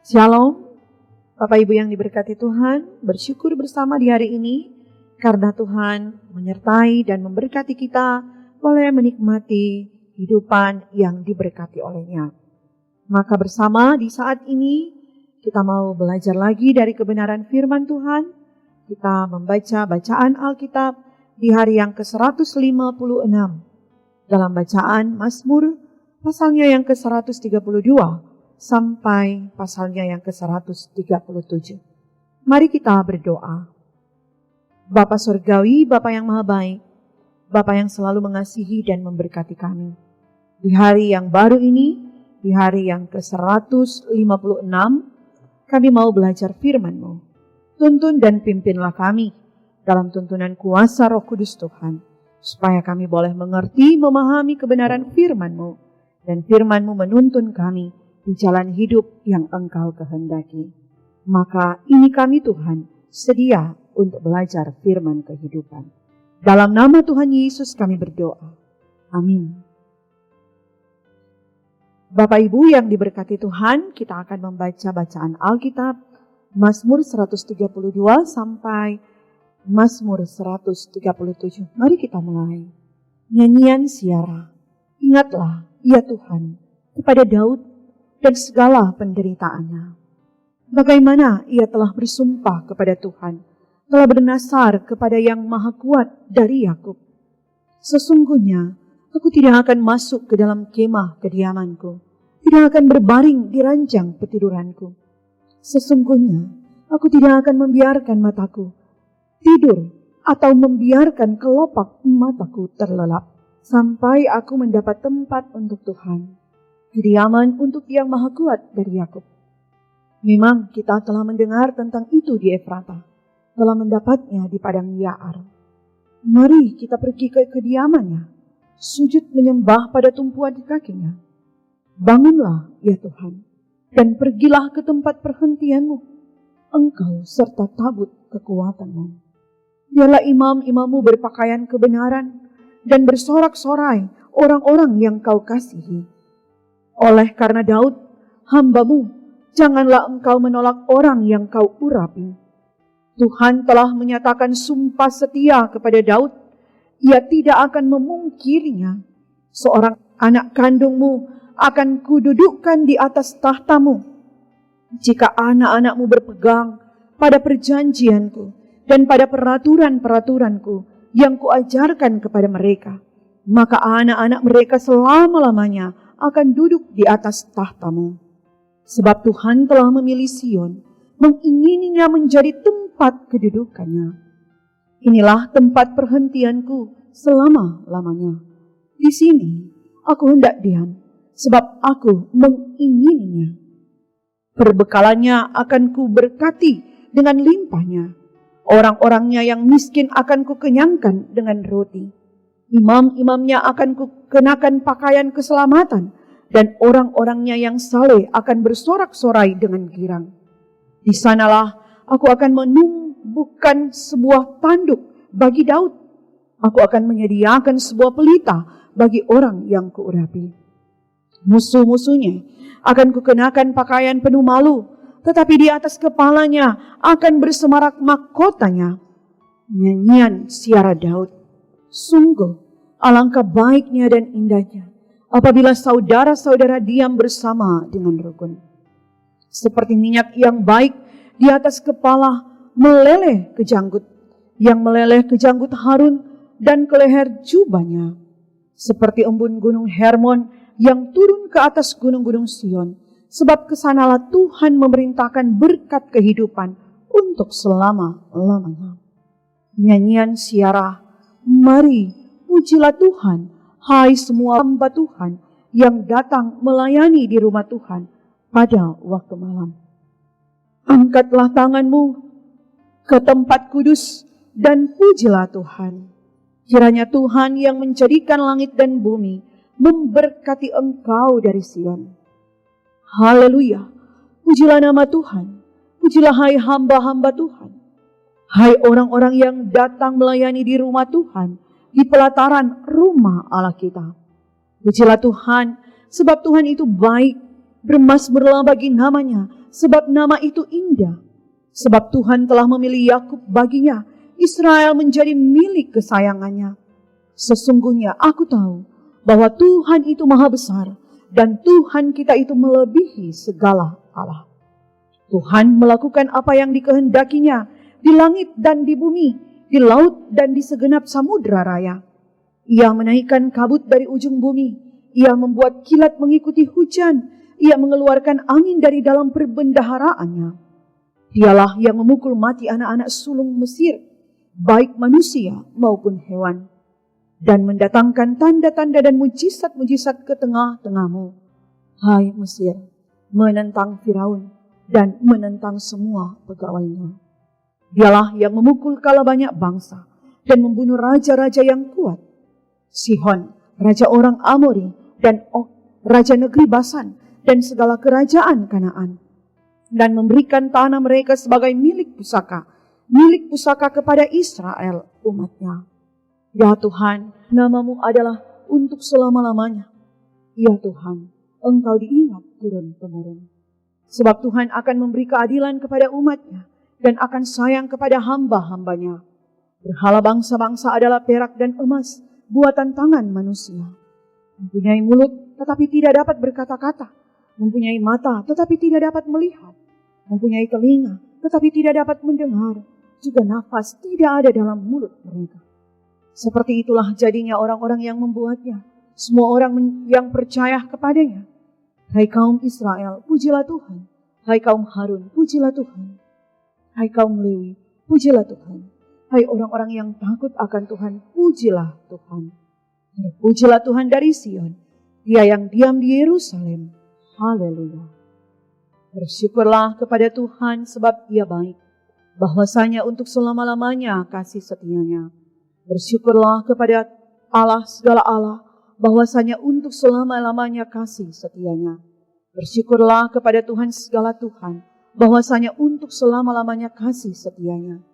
Shalom, Bapak Ibu yang diberkati Tuhan, bersyukur bersama di hari ini karena Tuhan menyertai dan memberkati kita boleh menikmati kehidupan yang diberkati oleh-Nya. Maka bersama di saat ini kita mau belajar lagi dari kebenaran firman Tuhan. Kita membaca bacaan Alkitab di hari yang ke-156 dalam bacaan Mazmur pasalnya yang ke-132. Sampai pasalnya yang ke-137. Mari kita berdoa. Bapa Surgawi, Bapa yang Maha Baik, Bapa yang selalu mengasihi dan memberkati kami. Di hari yang baru ini, di hari yang ke-156, kami mau belajar firman-Mu. Tuntun dan pimpinlah kami dalam tuntunan kuasa Roh Kudus Tuhan, supaya kami boleh mengerti, memahami kebenaran firman-Mu, dan firman-Mu menuntun kami di jalan hidup yang Engkau kehendaki. Maka ini kami Tuhan sedia untuk belajar firman kehidupan. Dalam nama Tuhan Yesus kami berdoa. Amin. Bapak Ibu yang diberkati Tuhan, kita akan membaca bacaan Alkitab Mazmur 132 sampai Mazmur 137. Mari kita mulai. Nyanyian Siara. Ingatlah, ya Tuhan, kepada Daud dan segala penderitaannya. Bagaimana ia telah bersumpah kepada Tuhan, telah bernasar kepada yang maha kuat dari Yakub. Sesungguhnya aku tidak akan masuk ke dalam kemah kediamanku, tidak akan berbaring di ranjang petiduranku. Sesungguhnya aku tidak akan membiarkan mataku tidur atau membiarkan kelopak mataku terlelap, sampai aku mendapat tempat untuk Tuhan, kediaman untuk yang maha kuat dari Yakub. Memang kita telah mendengar tentang itu di Efrata, telah mendapatnya di padang Yaar. Mari kita pergi ke kediamannya, sujud menyembah pada tumpuan kakinya. Bangunlah, ya Tuhan, dan pergilah ke tempat perhentianmu, Engkau serta tabut kekuatanmu. Biarlah imam-imammu berpakaian kebenaran dan bersorak-sorai orang-orang yang Kau kasihi. Oleh karena Daud, hamba-Mu, janganlah Engkau menolak orang yang Kau urapi. Tuhan telah menyatakan sumpah setia kepada Daud. Ia tidak akan memungkirinya. Seorang anak kandung-Mu akan kududukkan di atas tahta-Mu. Jika anak-anak-Mu berpegang pada perjanjian-Ku dan pada peraturan-peraturan-Ku yang Kuajarkan kepada mereka, maka anak-anak mereka selama-lamanya akan duduk di atas tahta-Mu. Sebab Tuhan telah memilih Sion, mengingininya menjadi tempat kedudukannya. Inilah tempat perhentianku selama-lamanya. Di sini aku hendak diam, sebab aku mengingininya. Perbekalannya akan kuberkati dengan limpahnya. Orang-orangnya yang miskin akan kukenyangkan dengan roti. Imam-imamnya akan kukenakan pakaian keselamatan, dan orang-orangnya yang saleh akan bersorak-sorai dengan girang. Di sanalah aku akan menumbuhkan sebuah tanduk bagi Daud. Aku akan menyediakan sebuah pelita bagi orang yang kuurapi. Musuh-musuhnya akan kukenakan pakaian penuh malu, tetapi di atas kepalanya akan bersemarak mahkotanya. Nyanyian Siara Daud. Sungguh, alangkah baiknya dan indahnya apabila saudara-saudara diam bersama dengan rukun. Seperti minyak yang baik di atas kepala meleleh ke janggut, yang meleleh ke janggut Harun dan ke leher jubahnya. Seperti embun gunung Hermon yang turun ke atas gunung-gunung Sion, sebab kesanalah Tuhan memerintahkan berkat kehidupan untuk selama-lamanya. Nyanyian Siara. Mari, pujilah Tuhan, hai semua hamba Tuhan yang datang melayani di rumah Tuhan pada waktu malam. Angkatlah tanganmu ke tempat kudus dan pujilah Tuhan. Kiranya Tuhan yang menjadikan langit dan bumi memberkati engkau dari Sion. Haleluya, pujilah nama Tuhan, pujilah hai hamba-hamba Tuhan. Hai orang-orang yang datang melayani di rumah Tuhan, di pelataran rumah Allah kita. Pujilah Tuhan, sebab Tuhan itu baik, bermasmurlah bagi namanya, sebab nama itu indah. Sebab Tuhan telah memilih Yakub baginya, Israel menjadi milik kesayangannya. Sesungguhnya aku tahu bahwa Tuhan itu maha besar, dan Tuhan kita itu melebihi segala Allah. Tuhan melakukan apa yang dikehendakinya, di langit dan di bumi, di laut dan di segenap samudra raya. Ia menaikkan kabut dari ujung bumi, ia membuat kilat mengikuti hujan, ia mengeluarkan angin dari dalam perbendaharaannya. Dialah yang memukul mati anak-anak sulung Mesir, baik manusia maupun hewan, dan mendatangkan tanda-tanda dan mujizat-mujizat ke tengah-tengahmu. Hai Mesir, menentang Firaun dan menentang semua pegawainya. Dialah yang memukul kala banyak bangsa dan membunuh raja-raja yang kuat. Sihon, raja orang Amori, dan Og, raja negeri Basan, dan segala kerajaan Kanaan. Dan memberikan tanah mereka sebagai milik pusaka kepada Israel umatnya. Ya Tuhan, namamu adalah untuk selama-lamanya. Ya Tuhan, Engkau diingat turun-temurun. Sebab Tuhan akan memberi keadilan kepada umatnya, dan akan sayang kepada hamba-hambanya. Berhala bangsa-bangsa adalah perak dan emas, buatan tangan manusia. Mempunyai mulut tetapi tidak dapat berkata-kata, mempunyai mata tetapi tidak dapat melihat, mempunyai telinga tetapi tidak dapat mendengar, juga nafas tidak ada dalam mulut mereka. Seperti itulah jadinya orang-orang yang membuatnya, semua orang yang percaya kepadanya. Hai kaum Israel, pujilah Tuhan. Hai kaum Harun, pujilah Tuhan. Hai kaum Lewi, pujilah Tuhan. Hai orang-orang yang takut akan Tuhan, pujilah Tuhan. Pujilah Tuhan dari Sion, Dia yang diam di Yerusalem. Haleluya. Bersyukurlah kepada Tuhan sebab Dia baik, bahwasanya untuk selama-lamanya kasih setianya. Bersyukurlah kepada Allah segala Allah, bahwasanya untuk selama-lamanya kasih setianya. Bersyukurlah kepada Tuhan segala Tuhan, bahwasanya untuk selama-lamanya kasih setianya.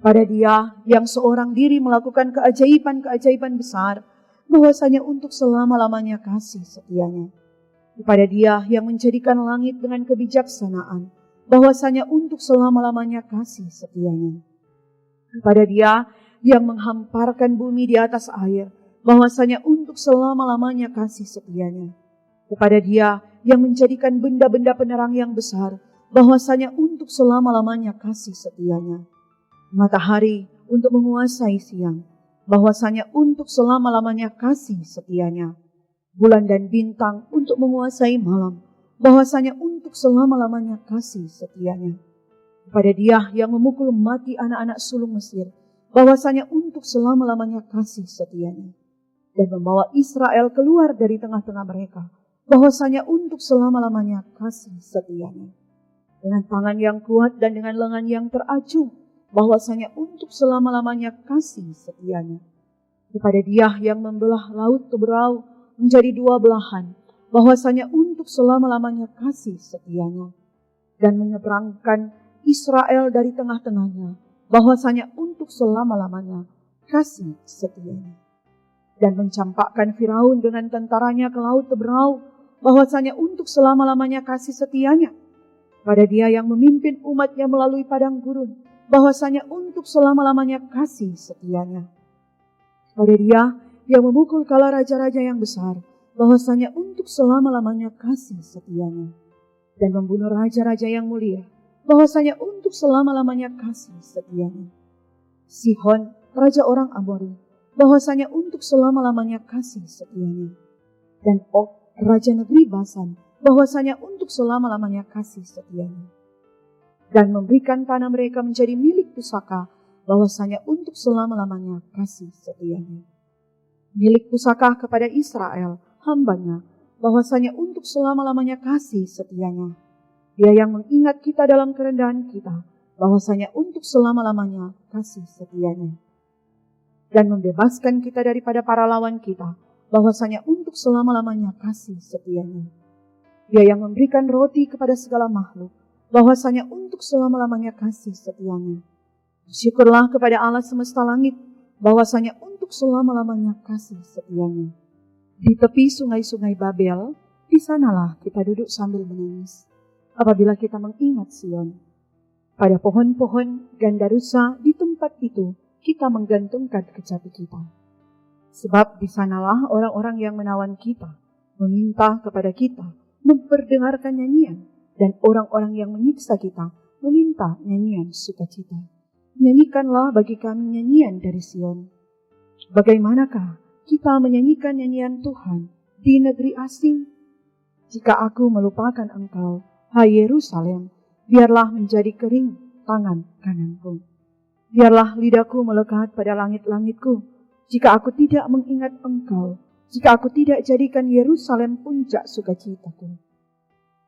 Pada Dia yang seorang diri melakukan keajaiban-keajaiban besar, bahwasanya untuk selama-lamanya kasih setianya. Kepada Dia yang menjadikan langit dengan kebijaksanaan, bahwasanya untuk selama-lamanya kasih setianya. Kepada Dia yang menghamparkan bumi di atas air, bahwasanya untuk selama-lamanya kasih setianya. Kepada Dia yang menjadikan benda-benda penerang yang besar, bahwasanya untuk selama-lamanya kasih setianya. Matahari untuk menguasai siang, bahwasanya untuk selama-lamanya kasih setianya. Bulan dan bintang untuk menguasai malam, bahwasanya untuk selama-lamanya kasih setianya. Kepada Dia yang memukul mati anak-anak sulung Mesir, bahwasanya untuk selama-lamanya kasih setianya. Dan membawa Israel keluar dari tengah-tengah mereka, bahwasanya untuk selama-lamanya kasih setianya. Dengan tangan yang kuat dan dengan lengan yang teracung, bahwasanya untuk selama-lamanya kasih setianya. Kepada Dia yang membelah laut Teberau menjadi dua belahan, bahwasanya untuk selama-lamanya kasih setianya. Dan menyeberangkan Israel dari tengah-tengahnya, bahwasanya untuk selama-lamanya kasih setianya. Dan mencampakkan Firaun dengan tentaranya ke laut Teberau, bahwasanya untuk selama-lamanya kasih setianya. Pada Dia yang memimpin umatnya melalui padang gurun, bahwasanya untuk selama-lamanya kasih setianya. Pada Dia yang memukul kala raja-raja yang besar, bahwasanya untuk selama-lamanya kasih setianya. Dan membunuh raja-raja yang mulia, bahwasanya untuk selama-lamanya kasih setianya. Sihon, raja orang Amori, bahwasanya untuk selama-lamanya kasih setianya. Dan Og, raja negeri Basan, bahwasanya untuk selama-lamanya kasih setianya. Dan memberikan tanah mereka menjadi milik pusaka, bahwasanya untuk selama-lamanya kasih setianya. Milik pusaka kepada Israel, hambanya, bahwasanya untuk selama-lamanya kasih setianya. Dia yang mengingat kita dalam kerendahan kita, bahwasanya untuk selama-lamanya kasih setianya. Dan membebaskan kita daripada para lawan kita, bahwasanya untuk selama-lamanya kasih setianya. Dia yang memberikan roti kepada segala makhluk, bahwasanya untuk selama-lamanya kasih setianya. Syukurlah kepada Allah semesta langit, bahwasanya untuk selama-lamanya kasih setianya. Di tepi sungai-sungai Babel, di sanalah kita duduk sambil menangis. Apabila kita mengingat Sion, pada pohon-pohon gandarusa di tempat itu kita menggantungkan kecapi kita. Sebab di sanalah orang-orang yang menawan kita, meminta kepada kita, memperdengarkan nyanyian, dan orang-orang yang menyiksa kita, meminta nyanyian sukacita. Nyanyikanlah bagi kami nyanyian dari Sion. Bagaimanakah kita menyanyikan nyanyian Tuhan di negeri asing? Jika aku melupakan engkau, hai Yerusalem, biarlah menjadi kering tangan kananku. Biarlah lidahku melekat pada langit-langitku, jika aku tidak mengingat engkau, jika aku tidak jadikan Yerusalem puncak sukacitaku.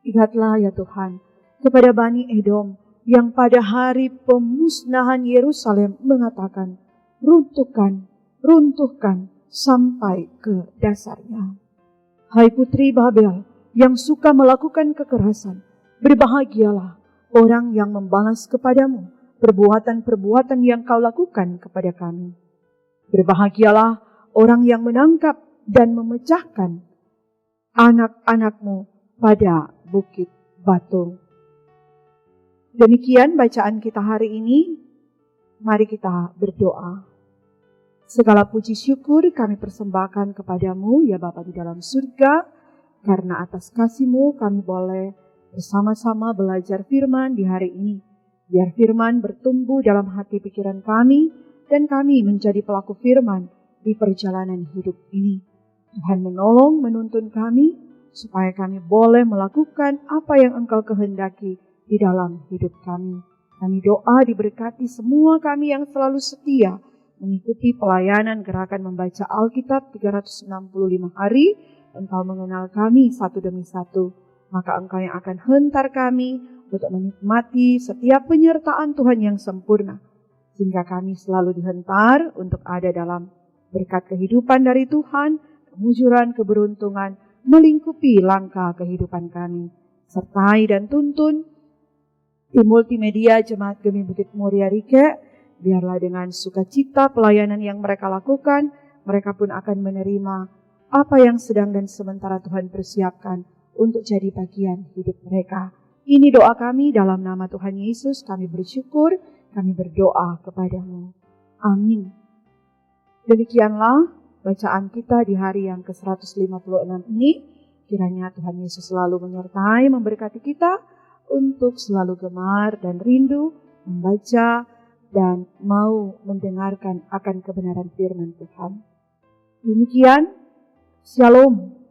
Ingatlah ya Tuhan, kepada Bani Edom, yang pada hari pemusnahan Yerusalem mengatakan, runtuhkan, runtuhkan sampai ke dasarnya. Hai putri Babel yang suka melakukan kekerasan, berbahagialah orang yang membalas kepadamu perbuatan-perbuatan yang kau lakukan kepada kami. Berbahagialah orang yang menangkap dan memecahkan anak-anakmu pada bukit batu. Demikian bacaan kita hari ini. Mari kita berdoa. Segala puji syukur kami persembahkan kepadamu ya Bapa di dalam surga, karena atas kasih-Mu kami boleh bersama-sama belajar firman di hari ini. Biar firman bertumbuh dalam hati pikiran kami, dan kami menjadi pelaku firman di perjalanan hidup ini. Tuhan menolong menuntun kami, supaya kami boleh melakukan apa yang Engkau kehendaki di dalam hidup kami. Kami doa diberkati semua kami yang selalu setia mengikuti pelayanan gerakan membaca Alkitab 365 hari. Engkau mengenal kami satu demi satu, maka Engkau yang akan hentar kami untuk menikmati setiap penyertaan Tuhan yang sempurna, sehingga kami selalu dihentar untuk ada dalam berkat kehidupan dari Tuhan, kemujuran, keberuntungan, melingkupi langkah kehidupan kami. Sertai dan tuntun tim multimedia Jemaat Gemi Bukit Muria Rike, biarlah dengan sukacita pelayanan yang mereka lakukan, mereka pun akan menerima apa yang sedang dan sementara Tuhan persiapkan untuk jadi bagian hidup mereka. Ini doa kami dalam nama Tuhan Yesus, kami bersyukur, kami berdoa kepadamu. Amin. Demikianlah bacaan kita di hari yang ke-156 ini. Kiranya Tuhan Yesus selalu menyertai, memberkati kita untuk selalu gemar dan rindu membaca dan mau mendengarkan akan kebenaran firman Tuhan. Demikian, Shalom.